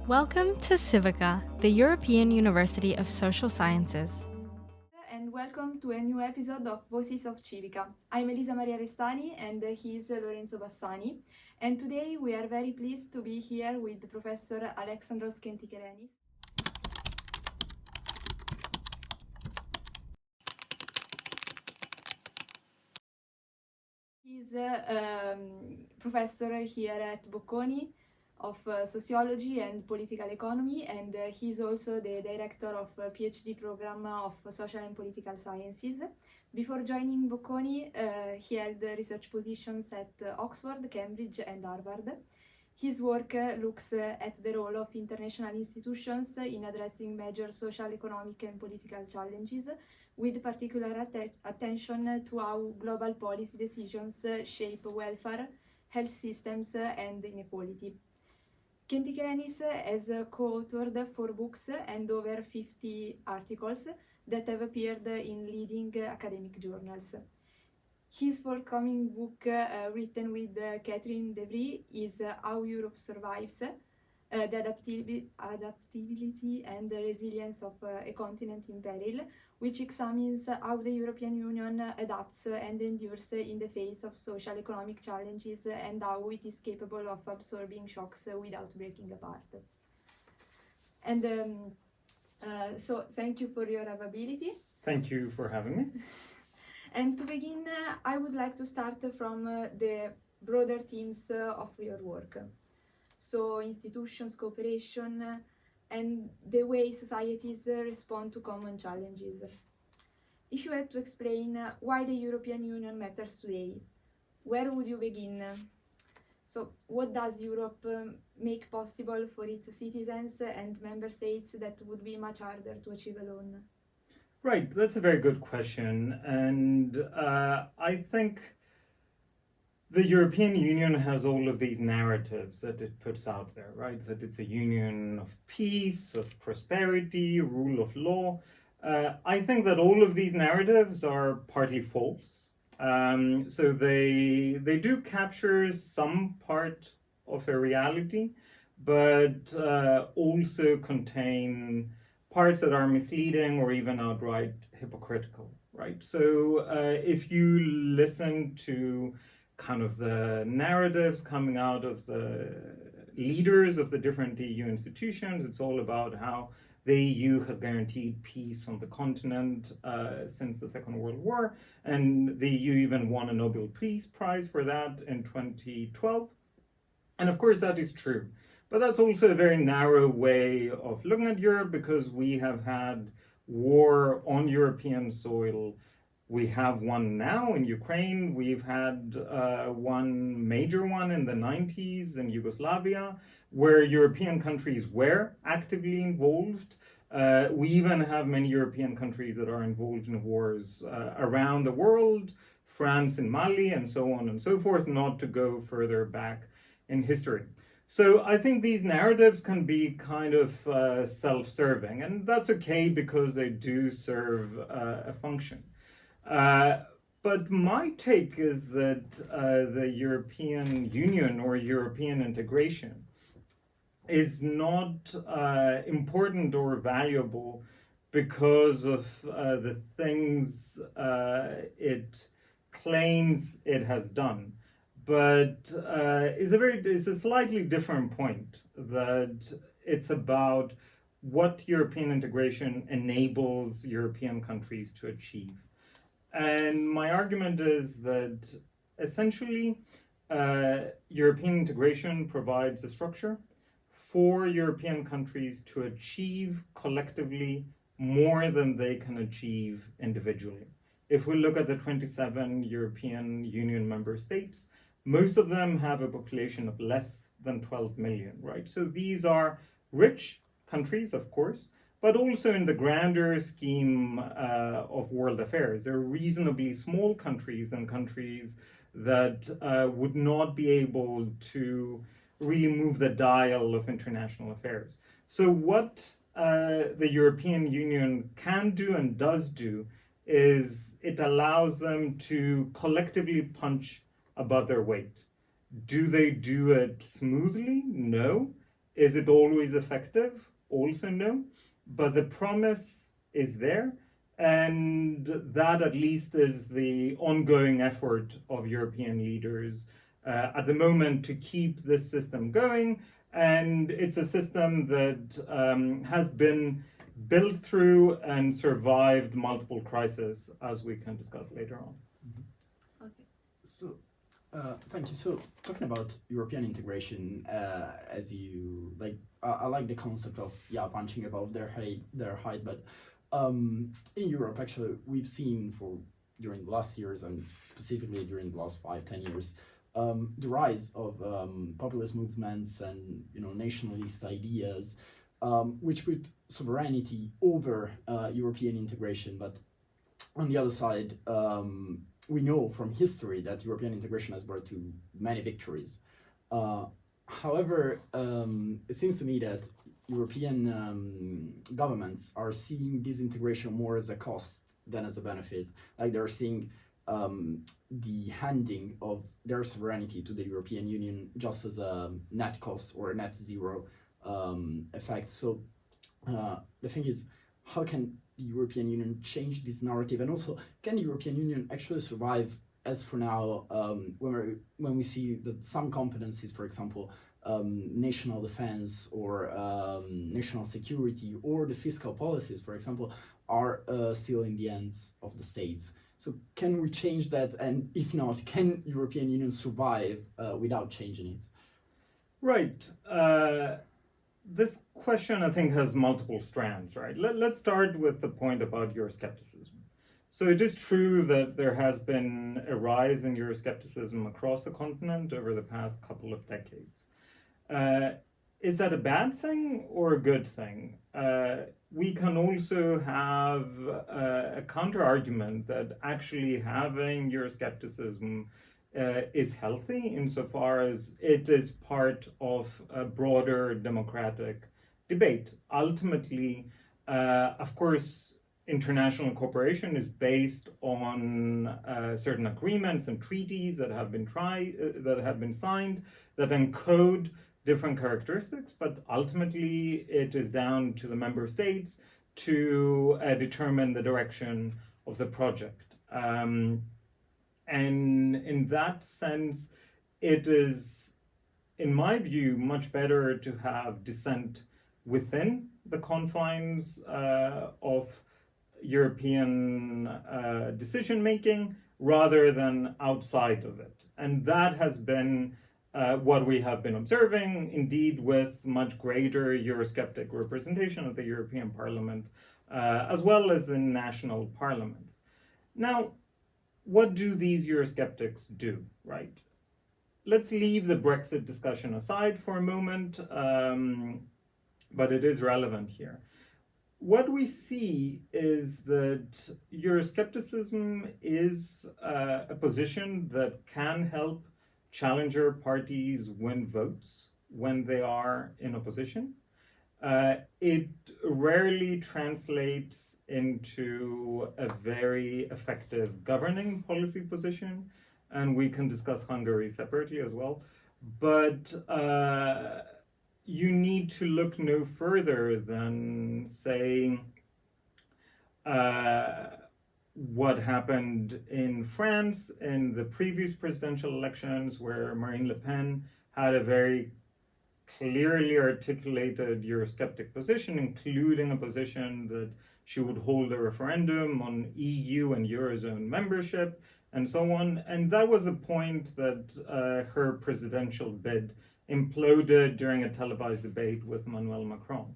Welcome to CIVICA, the European University of Social Sciences. And welcome to a new episode of Voices of Civica. I'm Elisa Maria Restani and he's Lorenzo Bassani. And today we are very pleased to be here with Professor Alexandros Kentikelenis. He's a professor here at Bocconi of Sociology and Political Economy, and he's also the director of a PhD program of Social and Political Sciences. Before joining Bocconi, he held research positions at Oxford, Cambridge and Harvard. His work looks at the role of international institutions in addressing major social, economic and political challenges, with particular attention to how global policy decisions shape welfare, health systems and inequality. Kentikelenis has co-authored 4 books and over 50 articles that have appeared in leading academic journals. His forthcoming book, written with Catherine Devry, is How Europe Survives, the adaptability and the resilience of a continent in peril, which examines how the European Union adapts and endures in the face of social economic challenges and how it is capable of absorbing shocks without breaking apart. And so thank you for your availability. Thank you for having me. And to begin, I would like to start from the broader themes of your work. So institutions, cooperation, and the way societies respond to common challenges. If you had to explain why the European Union matters today, where would you begin? So what does Europe make possible for its citizens and member states that would be much harder to achieve alone? Right, that's a very good question. And I think the European Union has all of these narratives that it puts out there, right? That it's a union of peace, of prosperity, rule of law. I think that all of these narratives are partly false. So they do capture some part of a reality, but also contain parts that are misleading or even outright hypocritical, right? So if you listen to kind of the narratives coming out of the leaders of the different EU institutions, it's all about how the EU has guaranteed peace on the continent since the Second World War, and the EU even won a Nobel Peace Prize for that in 2012. And of course that is true. But that's also a very narrow way of looking at Europe, because we have had war on European soil. We have one now in Ukraine. We've had one major one in the 90s in Yugoslavia, where European countries were actively involved. We even have many European countries that are involved in wars around the world, France in Mali, and so on and so forth, not to go further back in history. So I think these narratives can be kind of self-serving, and that's okay because they do serve a function. But my take is that the European Union or European integration is not important or valuable because of the things it claims it has done. But it's a slightly different point, that it's about what European integration enables European countries to achieve. And my argument is that essentially European integration provides a structure for European countries to achieve collectively more than they can achieve individually. If we look at the 27 European Union member states, most of them have a population of less than 12 million, right? So these are rich countries, of course, but also in the grander scheme of world affairs. They're reasonably small countries, and countries that would not be able to really move the dial of international affairs. So what the European Union can do and does do is it allows them to collectively punch above their weight. Do they do it smoothly? No. Is it always effective? Also no, but the promise is there, and that at least is the ongoing effort of European leaders at the moment to keep this system going. And it's a system that has been built through and survived multiple crises, as we can discuss later on. Okay. So, thank you. So, talking about European integration, as you like, I like the concept of punching above their height. But in Europe, actually, we've seen during the last years, and specifically during the last 5-10 years, the rise of populist movements and nationalist ideas, which put sovereignty over European integration. But on the other side, we know from history that European integration has brought to many victories. However, it seems to me that European governments are seeing this integration more as a cost than as a benefit. Like they're seeing the handing of their sovereignty to the European Union just as a net cost or a net zero effect. So the thing is, how can the European Union change this narrative? And also, can the European Union actually survive as for now when we see that some competencies, for example, national defense or national security or the fiscal policies, for example, are still in the hands of the states? So can we change that? And if not, can European Union survive without changing it? Right. This question, I think, has multiple strands, right? Let's start with the point about Euroscepticism. So it is true that there has been a rise in Euroscepticism across the continent over the past couple of decades. Is that a bad thing or a good thing? We can also have a counter-argument that actually having Euroscepticism is healthy insofar as it is part of a broader democratic debate. Ultimately, of course, international cooperation is based on certain agreements and treaties that have been signed that encode different characteristics, but ultimately it is down to the member states to determine the direction of the project. And in that sense, it is, in my view, much better to have dissent within the confines of European decision-making rather than outside of it. And that has been what we have been observing, indeed, with much greater Eurosceptic representation of the European Parliament, as well as in national parliaments. Now, what do these Eurosceptics do, right? Let's leave the Brexit discussion aside for a moment, but it is relevant here. What we see is that Euroscepticism is a position that can help challenger parties win votes when they are in opposition. It rarely translates into a very effective governing policy position, and we can discuss Hungary separately as well. But you need to look no further than saying what happened in France in the previous presidential elections, where Marine Le Pen had a very clearly articulated Eurosceptic position, including a position that she would hold a referendum on EU and Eurozone membership, and so on. And that was the point that her presidential bid imploded during a televised debate with Emmanuel Macron.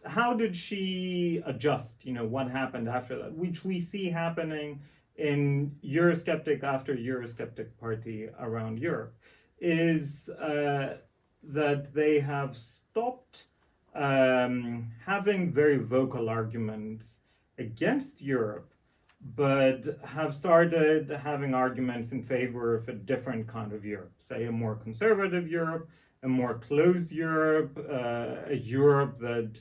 How did she adjust? What happened after that, which we see happening in Eurosceptic after Eurosceptic party around Europe, is that they have stopped having very vocal arguments against Europe, but have started having arguments in favor of a different kind of Europe, say a more conservative Europe, a more closed Europe, a Europe that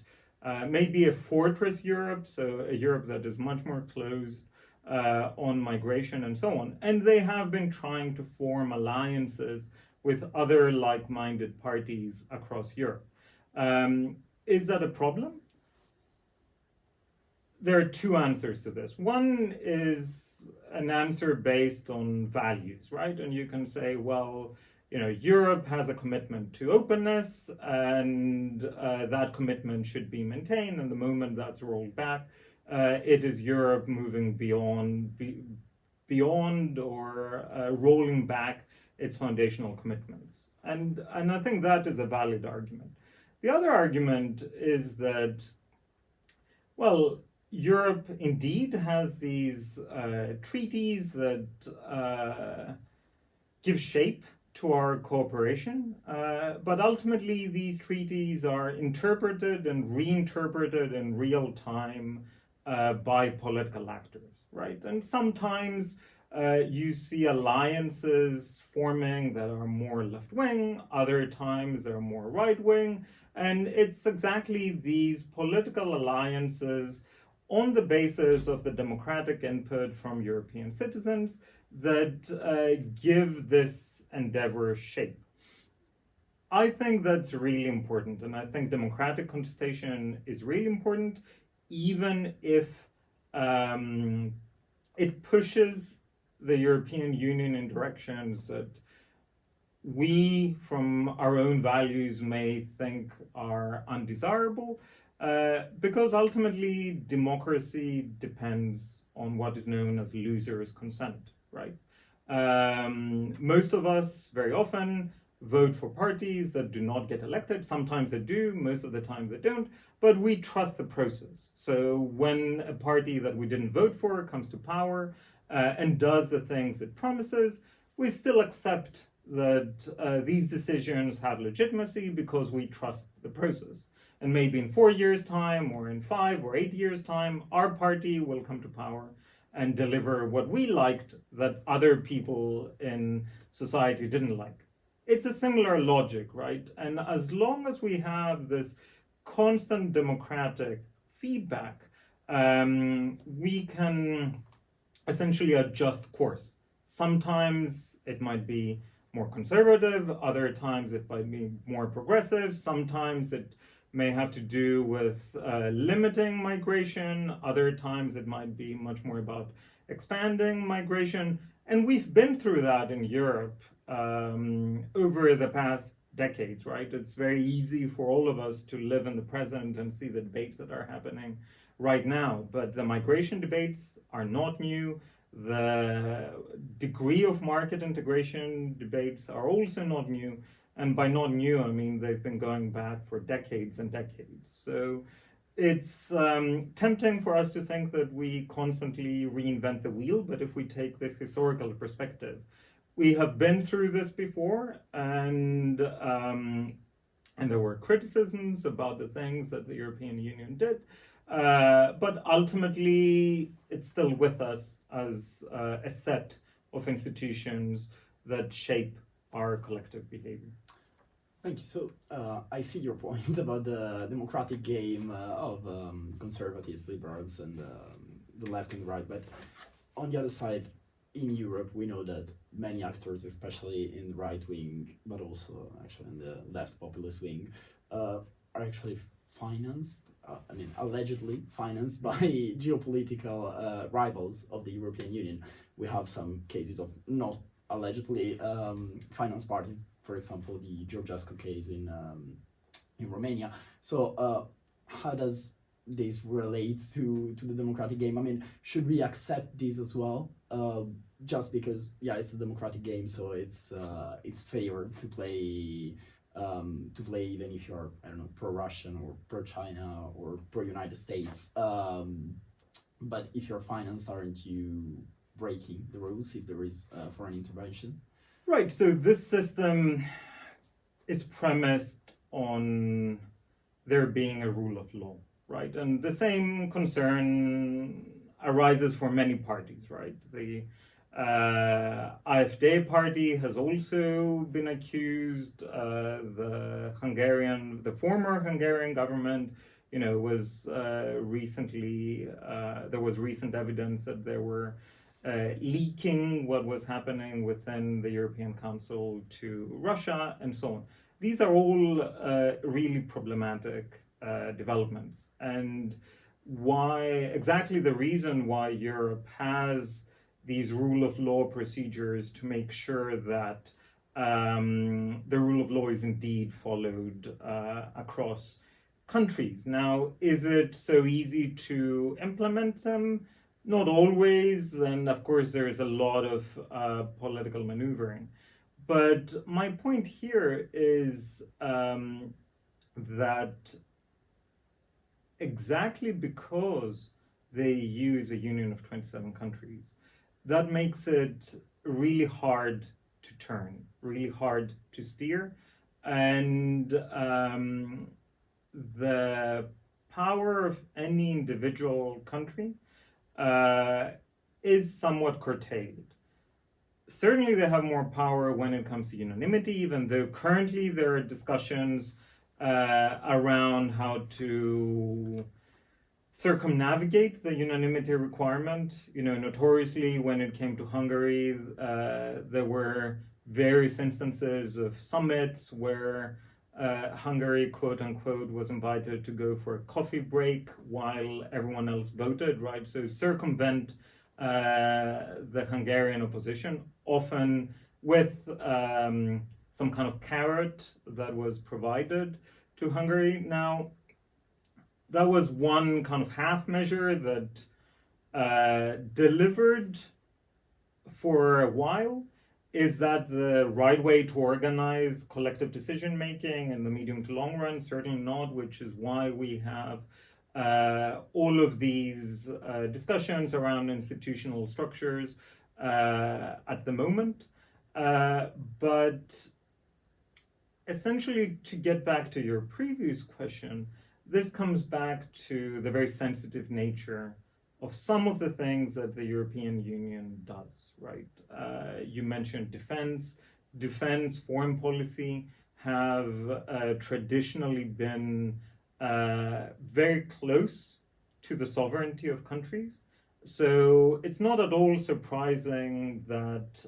may be a fortress Europe, so a Europe that is much more closed on migration and so on. And they have been trying to form alliances with other like-minded parties across Europe. Is that a problem? There are two answers to this. One is an answer based on values, right? And you can say, well, Europe has a commitment to openness, and that commitment should be maintained. And the moment that's rolled back, it is Europe moving beyond or rolling back its foundational commitments. And I think that is a valid argument. The other argument is that, well, Europe indeed has these treaties that give shape to our cooperation, but ultimately these treaties are interpreted and reinterpreted in real time by political actors, right? And sometimes you see alliances forming that are more left-wing, other times they're more right-wing, and it's exactly these political alliances on the basis of the democratic input from European citizens that give this endeavor shape. I think that's really important, and I think democratic contestation is really important, even if it pushes the European Union in directions that we, from our own values, may think are undesirable. Because ultimately democracy depends on what is known as loser's consent, right? Most of us very often vote for parties that do not get elected. Sometimes they do, most of the time they don't, but we trust the process. So when a party that we didn't vote for comes to power and does the things it promises, we still accept that these decisions have legitimacy because we trust the process. And maybe in 4 years' time, or in 5 or 8 years' time, our party will come to power and deliver what we liked that other people in society didn't like. It's a similar logic, right? And as long as we have this constant democratic feedback, we can essentially adjust course. Sometimes it might be more conservative, other times it might be more progressive, sometimes it may have to do with limiting migration. Other times it might be much more about expanding migration. And we've been through that in Europe over the past decades, right? It's very easy for all of us to live in the present and see the debates that are happening right now. But the migration debates are not new. The degree of market integration debates are also not new. And by not new, I mean they've been going back for decades and decades. So it's tempting for us to think that we constantly reinvent the wheel, but if we take this historical perspective, we have been through this before, and there were criticisms about the things that the European Union did, but ultimately it's still with us as a set of institutions that shape our collective behavior. Thank you. So I see your point about the democratic game of conservatives, liberals, and the left and right. But on the other side, in Europe, we know that many actors, especially in the right wing, but also actually in the left populist wing, are actually financed, allegedly financed by geopolitical rivals of the European Union. We have some cases of not allegedly financed parties, for example, the Georgescu case in Romania. So how does this relate to the democratic game? I mean, should we accept this as well? Just because, yeah, it's a democratic game, so it's fair to play even if you're, I don't know, pro-Russian or pro-China or pro-United States. But if you're financed, aren't you breaking the rules if there is foreign intervention? Right, so this system is premised on there being a rule of law, right? And the same concern arises for many parties, right? The AfD party has also been accused. The former Hungarian government, was recently, there was recent evidence that there were leaking what was happening within the European Council to Russia, and so on. These are all really problematic developments, and exactly the reason why Europe has these rule of law procedures to make sure that the rule of law is indeed followed across countries. Now, is it so easy to implement them? Not always, and of course there is a lot of political maneuvering. But my point here is that exactly because the EU is a union of 27 countries, that makes it really hard to turn, really hard to steer, and the power of any individual country is somewhat curtailed. Certainly they have more power when it comes to unanimity, even though currently there are discussions around how to circumnavigate the unanimity requirement. You know, notoriously when it came to Hungary, there were various instances of summits where Hungary, quote unquote, was invited to go for a coffee break while everyone else voted, right? So circumvent the Hungarian opposition, often with some kind of carrot that was provided to Hungary. Now, that was one kind of half measure that delivered for a while. Is that the right way to organize collective decision making in the medium to long run? Certainly not, which is why we have all of these discussions around institutional structures at the moment. But essentially, to get back to your previous question, this comes back to the very sensitive nature of some of the things that the European Union does, right? You mentioned defense, foreign policy have traditionally been very close to the sovereignty of countries. So it's not at all surprising that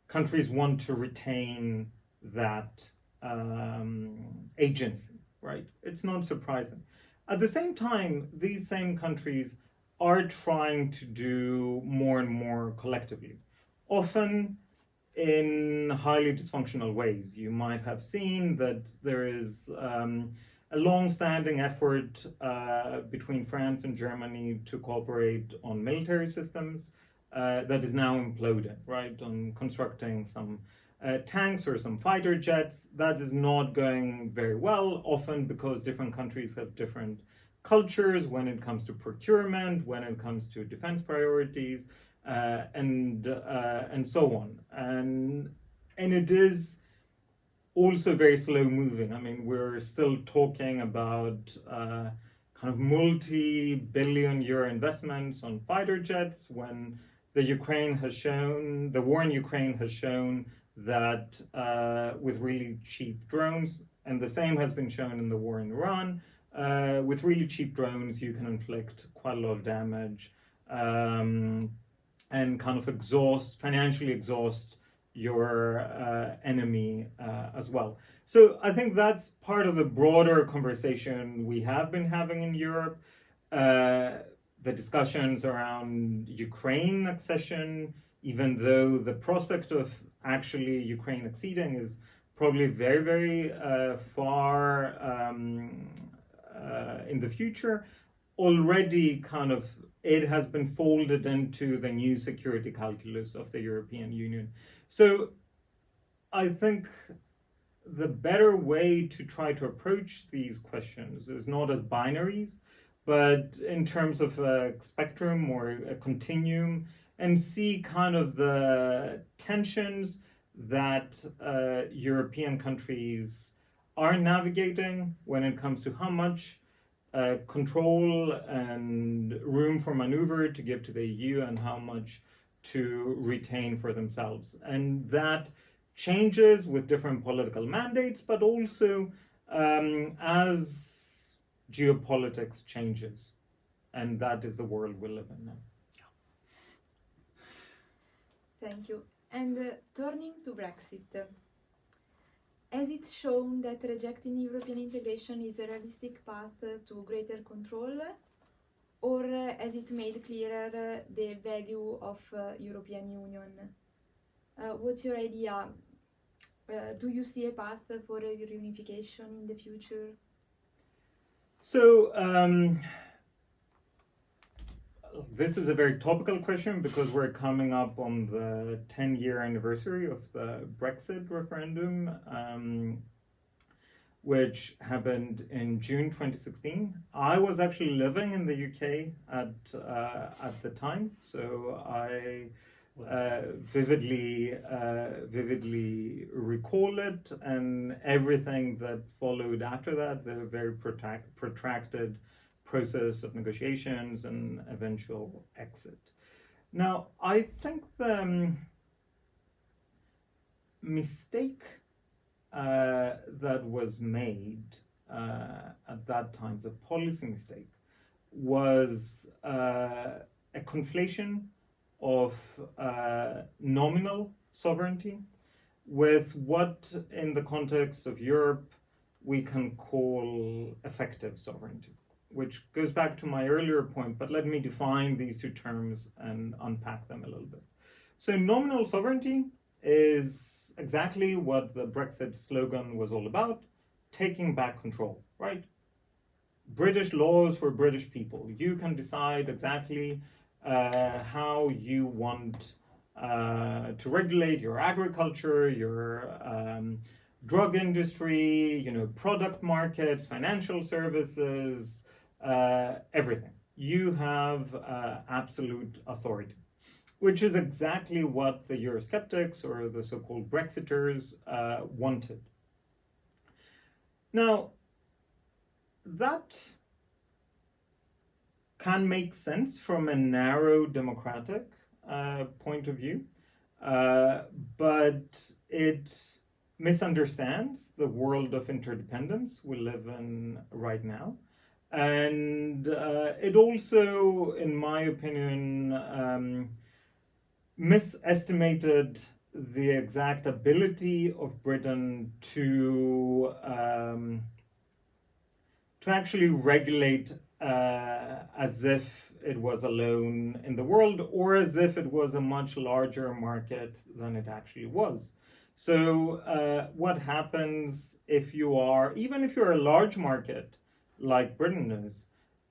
countries want to retain that agency, right? It's not surprising. At the same time, these same countries are trying to do more and more collectively, often in highly dysfunctional ways. You might have seen that there is a long-standing effort between France and Germany to cooperate on military systems that is now imploding, right? On constructing some tanks or some fighter jets. That is not going very well, often because different countries have different cultures when it comes to procurement, when it comes to defense priorities, and so on. And it is also very slow moving. I mean, we're still talking about kind of multi-billion euro investments on fighter jets when the war in Ukraine has shown that with really cheap drones, and the same has been shown in the war in Iran, with really cheap drones you can inflict quite a lot of damage and kind of financially exhaust your enemy as well. So I think that's part of the broader conversation we have been having in Europe. The discussions around Ukraine accession, even though the prospect of actually Ukraine acceding is probably very, very far in the future, already kind of it has been folded into the new security calculus of the European Union. So I think the better way to try to approach these questions is not as binaries, but in terms of a spectrum or a continuum, and see kind of the tensions that European countries are navigating when it comes to how much control and room for maneuver to give to the EU and how much to retain for themselves. And that changes with different political mandates, but also as geopolitics changes. And that is the world we live in now. Thank you. And turning to Brexit, has it shown that rejecting European integration is a realistic path to greater control, or has it made clearer the value of European Union? What's your idea? Do you see a path for reunification in the future? So this is a very topical question because we're coming up on the 10-year anniversary of the Brexit referendum, which happened in June 2016. I was actually living in the UK at the time, so I vividly recall it, and everything that followed after that, the very protracted process of negotiations and eventual exit. Now, I think the mistake that was made at that time, the policy mistake, was a conflation of nominal sovereignty with what, in the context of Europe, we can call effective sovereignty, which goes back to my earlier point, but let me define these two terms and unpack them a little bit. So nominal sovereignty is exactly what the Brexit slogan was all about, taking back control, right? British laws for British people. You can decide exactly how you want to regulate your agriculture, your drug industry, product markets, financial services, everything. You have absolute authority, which is exactly what the Eurosceptics or the so-called Brexiters wanted. Now, that can make sense from a narrow democratic point of view, but it misunderstands the world of interdependence we live in right now. And it also, in my opinion, misestimated the exact ability of Britain to actually regulate as if it was alone in the world, or as if it was a much larger market than it actually was. So what happens if you are, even if you're a large market like Britain is,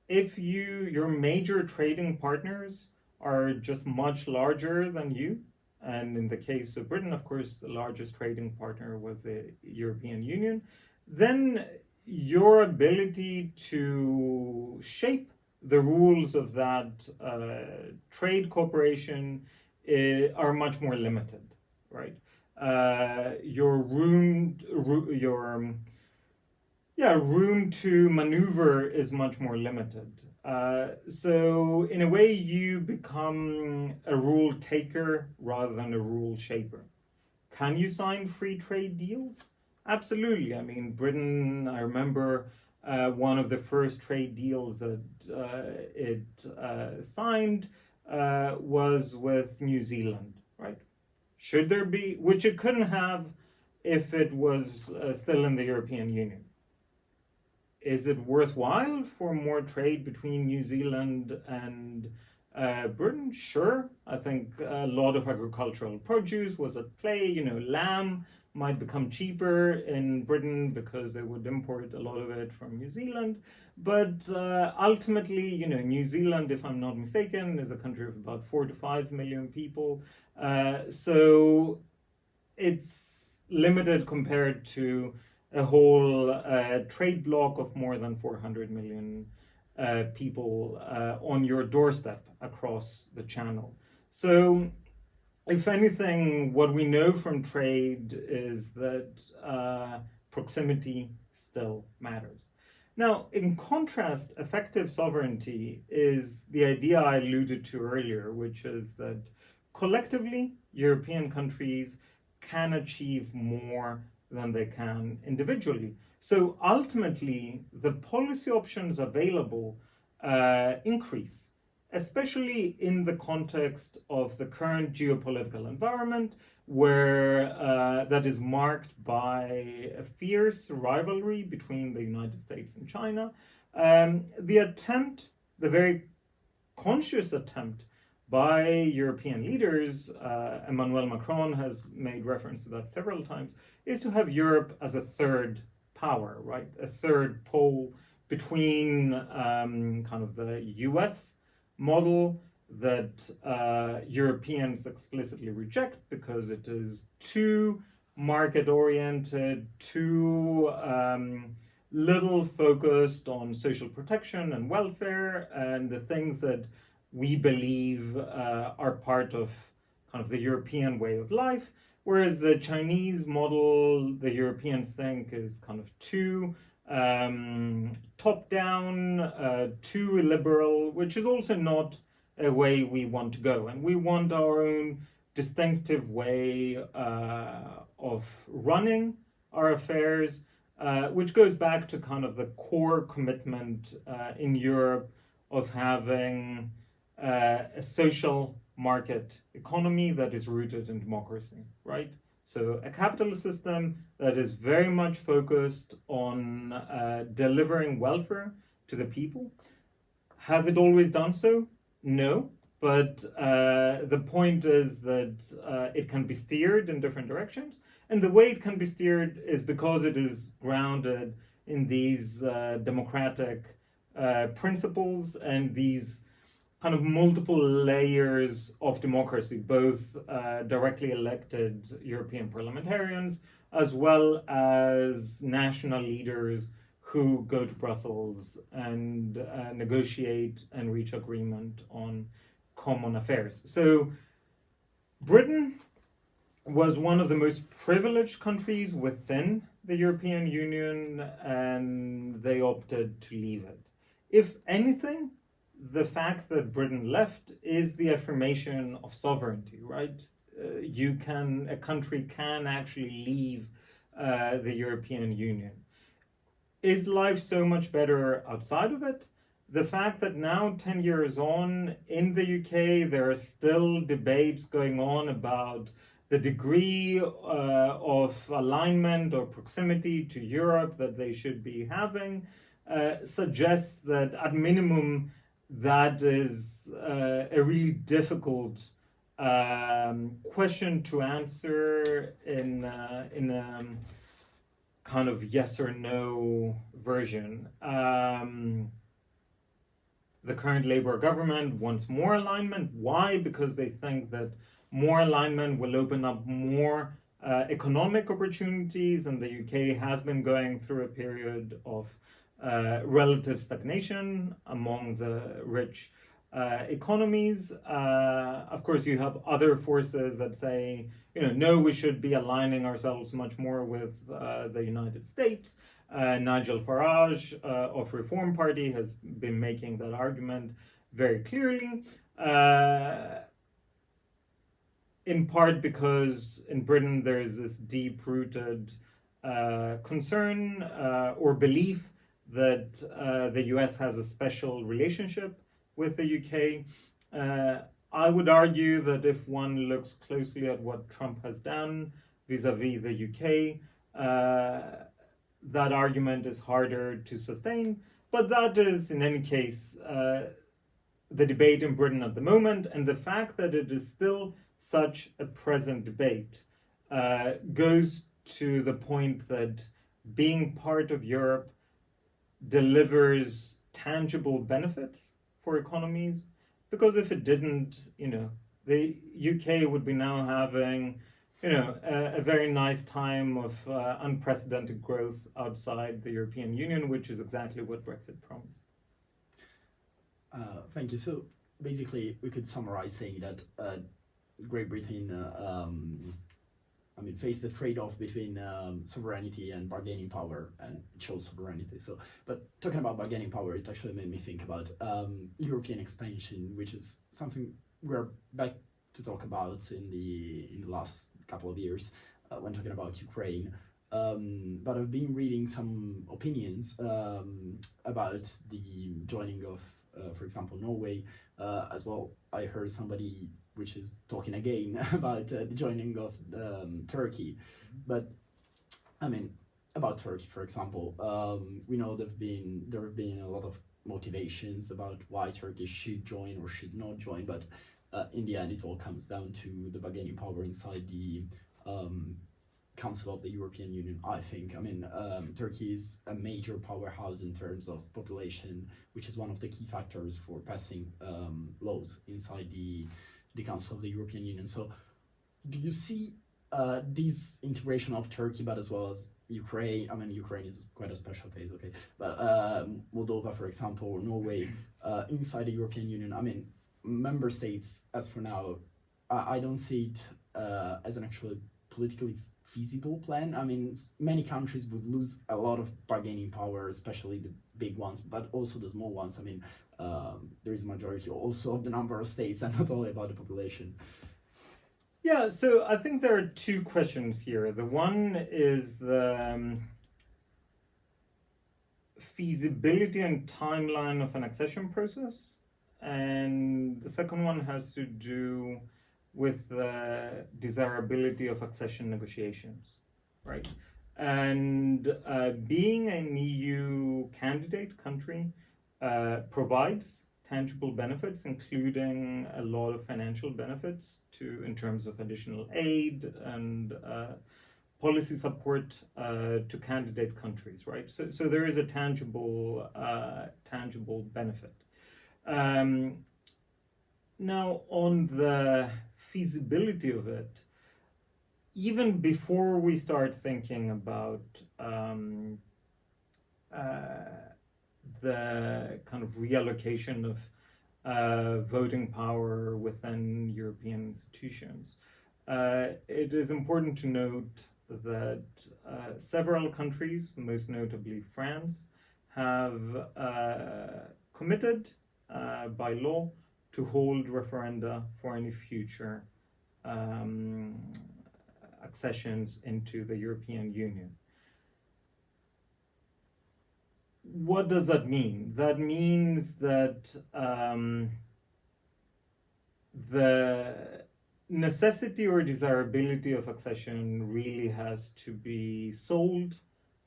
if your major trading partners are just much larger than you, and in the case of Britain, of course, the largest trading partner was the European Union, then your ability to shape the rules of that trade cooperation are much more limited, right? Your room to maneuver is much more limited. So in a way, you become a rule taker rather than a rule shaper. Can you sign free trade deals? Absolutely. I mean, Britain, I remember one of the first trade deals that it signed was with New Zealand, right? Should there be, which it couldn't have if it was still in the European Union. Is it worthwhile for more trade between New Zealand and Britain? Sure. I think a lot of agricultural produce was at play. Lamb might become cheaper in Britain because they would import a lot of it from New Zealand. But ultimately, New Zealand, if I'm not mistaken, is a country of about 4 to 5 million people. So it's limited compared to a whole trade bloc of more than 400 million people on your doorstep across the channel. So if anything, what we know from trade is that proximity still matters. Now, in contrast, effective sovereignty is the idea I alluded to earlier, which is that collectively, European countries can achieve more than they can individually. So ultimately, the policy options available increase. especially in the context of the current geopolitical environment, where that is marked by a fierce rivalry between the United States and China. The very conscious attempt by European leaders, Emmanuel Macron has made reference to that several times, is to have Europe as a third power, right? A third pole between kind of the US model that Europeans explicitly reject because it is too market-oriented, too little focused on social protection and welfare and the things that we believe are part of kind of the European way of life, whereas the Chinese model, the Europeans think, is kind of too top-down, too illiberal, which is also not a way we want to go. And we want our own distinctive way of running our affairs, which goes back to kind of the core commitment in Europe of having a social market economy that is rooted in democracy, right? So a capitalist system that is very much focused on delivering welfare to the people. Has it always done so? No, but the point is that it can be steered in different directions. And the way it can be steered is because it is grounded in these democratic principles and these kind of multiple layers of democracy, both directly elected European parliamentarians, as well as national leaders who go to Brussels and negotiate and reach agreement on common affairs. So Britain was one of the most privileged countries within the European Union, and they opted to leave it. If anything, the fact that Britain left is the affirmation of sovereignty, right? A country can actually leave the European Union. Is life so much better outside of it? The fact that now, 10 years on, in the UK, there are still debates going on about the degree of alignment or proximity to Europe that they should be having, suggests that at minimum, that is a really difficult question to answer in a kind of yes or no version. The current Labour government wants more alignment. Why? Because they think that more alignment will open up more economic opportunities, and the UK has been going through a period of relative stagnation among the rich economies. Of course, you have other forces that say, no, we should be aligning ourselves much more with the United States. Nigel Farage of Reform Party has been making that argument very clearly, in part because in Britain there is this deep-rooted concern or belief that the US has a special relationship with the UK. I would argue that if one looks closely at what Trump has done vis-a-vis the UK, that argument is harder to sustain. But that is, in any case, the debate in Britain at the moment, and the fact that it is still such a present debate goes to the point that being part of Europe delivers tangible benefits for economies, because if it didn't, the UK would be now having, a very nice time of unprecedented growth outside the European Union, which is exactly what Brexit promised. Thank you. So basically, we could summarize saying that Great Britain faced the trade-off between sovereignty and bargaining power, and chose sovereignty. So, but talking about bargaining power, it actually made me think about European expansion, which is something we're back to talk about in the last couple of years when talking about Ukraine. But I've been reading some opinions about the joining of for example, Norway. As well, I heard somebody which is talking again about the joining of Turkey. But I mean, about Turkey, for example, we know there have been a lot of motivations about why Turkey should join or should not join, but in the end, it all comes down to the bargaining power inside the Council of the European Union, I think. I mean, Turkey is a major powerhouse in terms of population, which is one of the key factors for passing laws inside the Council of the European Union. So do you see this integration of Turkey, but as well as Ukraine? I mean, Ukraine is quite a special case, okay, but Moldova, for example, or Norway, inside the European Union. I mean, member states, as for now, I don't see it as an actually politically feasible plan. I mean, many countries would lose a lot of bargaining power, especially the big ones, but also the small ones. I mean, there is a majority also of the number of states and not only about the population. Yeah, so I think there are two questions here. The one is the feasibility and timeline of an accession process, and the second one has to do with the desirability of accession negotiations, right? And being an EU candidate country provides tangible benefits, including a lot of financial benefits in terms of additional aid and policy support to candidate countries, right? So there is a tangible benefit. Now, on the feasibility of it, even before we start thinking about the kind of reallocation of voting power within European institutions, it is important to note that several countries, most notably France, have committed by law to hold referenda for any future accessions into the European Union. What does that mean? That means that the necessity or desirability of accession really has to be sold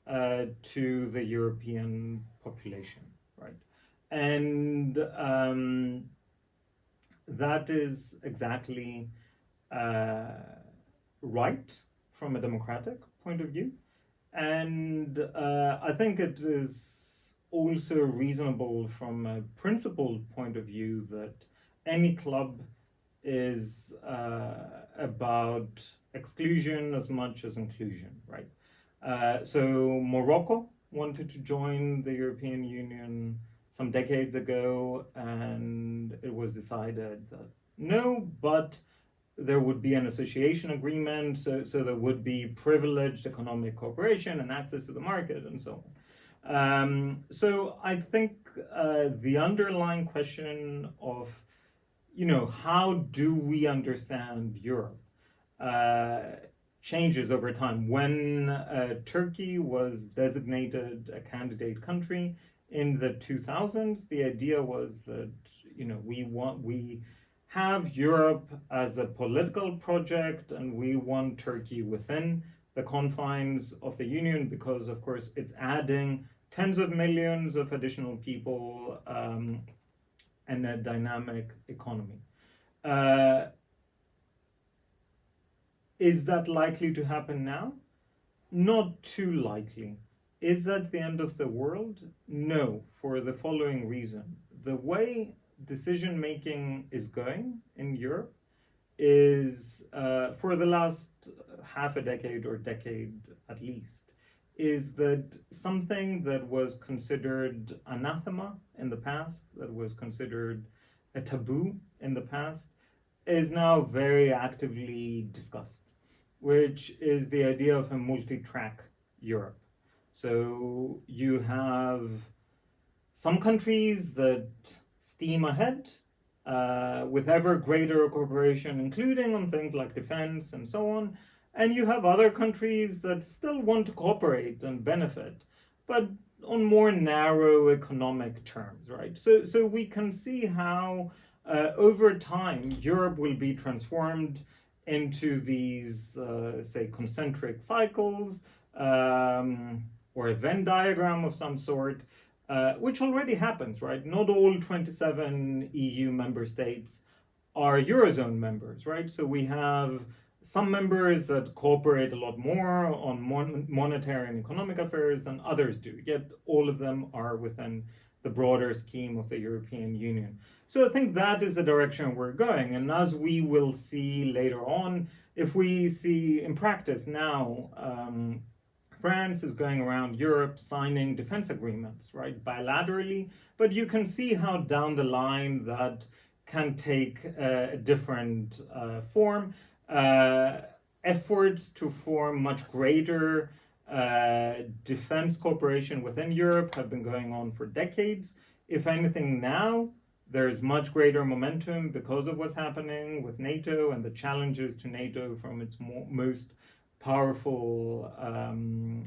to the European population, right? And that is exactly right from a democratic point of view. And I think it is also reasonable from a principled point of view that any club is about exclusion as much as inclusion, right? So Morocco wanted to join the European Union some decades ago, and it was decided that no, but there would be an association agreement, so there would be privileged economic cooperation and access to the market and so on. So I think the underlying question of, how do we understand Europe changes over time. When Turkey was designated a candidate country in the 2000s, the idea was that, we have Europe as a political project, and we want Turkey within the confines of the Union because, of course, it's adding tens of millions of additional people and a dynamic economy. Is that likely to happen now? Not too likely. Is that the end of the world? No, for the following reason. The way decision-making is going in Europe is, for the last half a decade or decade at least, is that something that was considered anathema in the past, that was considered a taboo in the past, is now very actively discussed, which is the idea of a multi-track Europe. So you have some countries that steam ahead with ever greater cooperation, including on things like defense and so on. And you have other countries that still want to cooperate and benefit, but on more narrow economic terms, right? So we can see how over time Europe will be transformed into these, say, concentric cycles, or a Venn diagram of some sort, which already happens, right? Not all 27 EU member states are Eurozone members, right? So we have some members that cooperate a lot more on monetary and economic affairs than others do, yet all of them are within the broader scheme of the European Union. So I think that is the direction we're going. And as we will see later on, if we see in practice now, France is going around Europe signing defense agreements, right, bilaterally, but you can see how down the line that can take a different form. Efforts to form much greater defense cooperation within Europe have been going on for decades. If anything, now there's much greater momentum because of what's happening with NATO and the challenges to NATO from its most powerful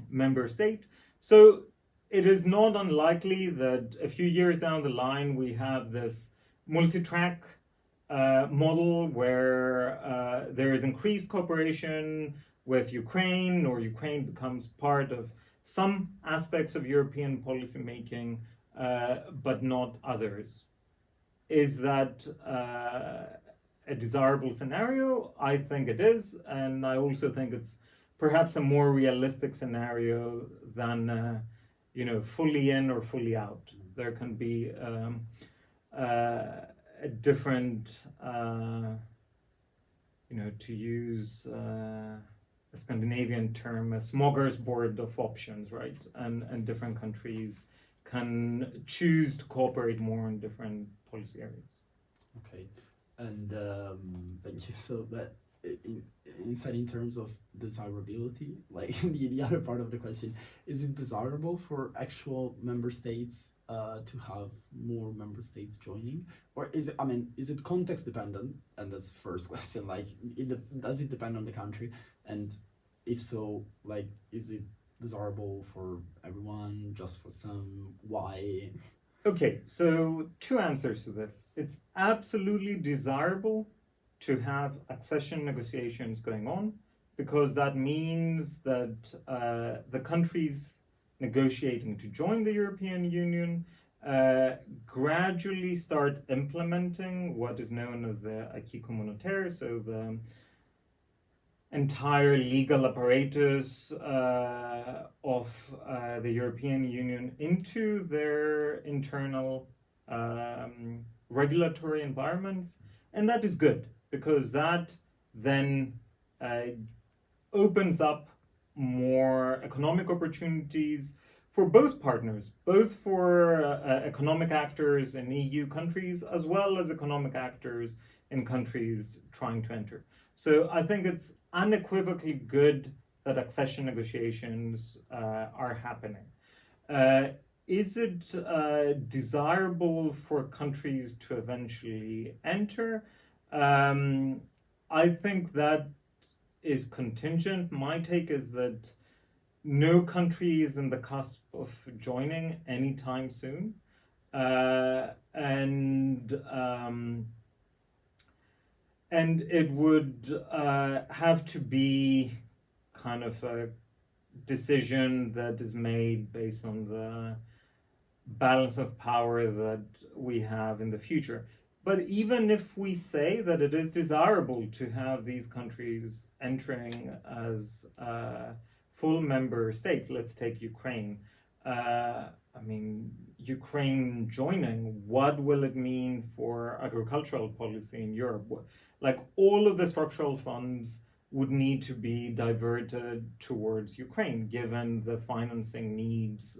member state. So it is not unlikely that a few years down the line we have this multi-track model where there is increased cooperation with Ukraine, or Ukraine becomes part of some aspects of European policymaking, but not others. Is that a desirable scenario? I think it is, and I also think it's perhaps a more realistic scenario than fully in or fully out. There can be a different, to use a Scandinavian term, a smorgasbord of options, right? And different countries can choose to cooperate more in different policy areas. Okay, and thank you. So, but instead, in terms of desirability, like the other part of the question, is it desirable for actual member states to have more member states joining, or is it? I mean, is it context dependent? And that's the first question. Like, does it depend on the country? And if so, like, is it desirable for everyone, just for some? Why? Okay, so two answers to this. It's absolutely desirable to have accession negotiations going on, because that means that the countries negotiating to join the European Union gradually start implementing what is known as the acquis communautaire, so the entire legal apparatus of the European Union into their internal regulatory environments. And that is good, because that then opens up more economic opportunities for both partners, both for economic actors in EU countries, as well as economic actors in countries trying to enter. So I think it's unequivocally good that accession negotiations are happening. Is it desirable for countries to eventually enter? I think that is contingent. My take is that no country is in the cusp of joining anytime soon. And it would have to be kind of a decision that is made based on the balance of power that we have in the future. But even if we say that it is desirable to have these countries entering as full member states, let's take Ukraine. Ukraine joining, what will it mean for agricultural policy in Europe? Like, all of the structural funds would need to be diverted towards Ukraine, given the financing needs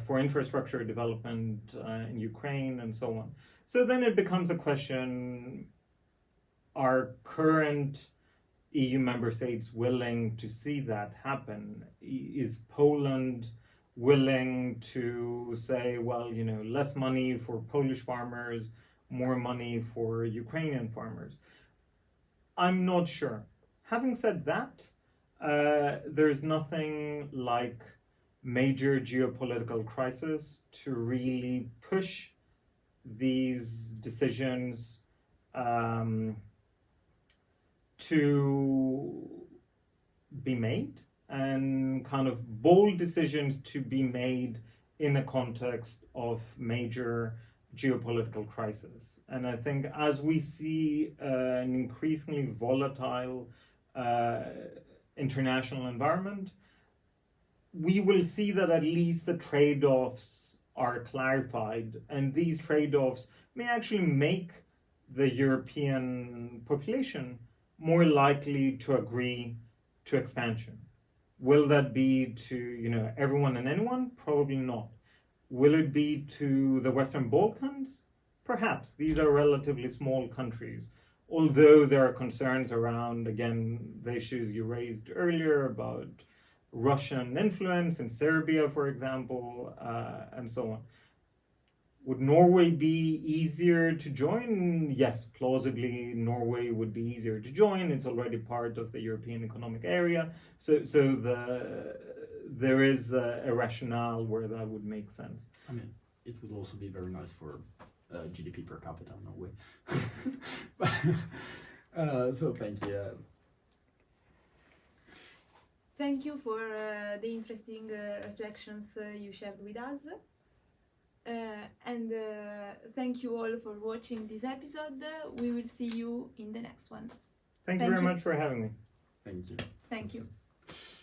for infrastructure development in Ukraine and so on. So then it becomes a question, are current EU member states willing to see that happen? Is Poland willing to say, well, less money for Polish farmers, more money for Ukrainian farmers? I'm not sure. Having said that, there's nothing like major geopolitical crisis to really push these decisions to be made, and kind of bold decisions to be made in a context of major geopolitical crisis. And I think as we see an increasingly volatile international environment, we will see that at least the trade-offs are clarified, and these trade-offs may actually make the European population more likely to agree to expansion. Will that be to everyone and anyone? Probably not. Will it be to the Western Balkans? Perhaps. These are relatively small countries, although there are concerns around, again, the issues you raised earlier about Russian influence in Serbia, for example, and so on. Would Norway be easier to join? Yes, plausibly, Norway would be easier to join. It's already part of the European Economic Area. So there is a rationale where that would make sense. I mean, it would also be very nice for GDP per capita in Norway. So thank you. Thank you for the interesting reflections you shared with us. And thank you all for watching this episode. We will see you in the next one. Thank you very much for having me. Thank you. Thank you. Awesome.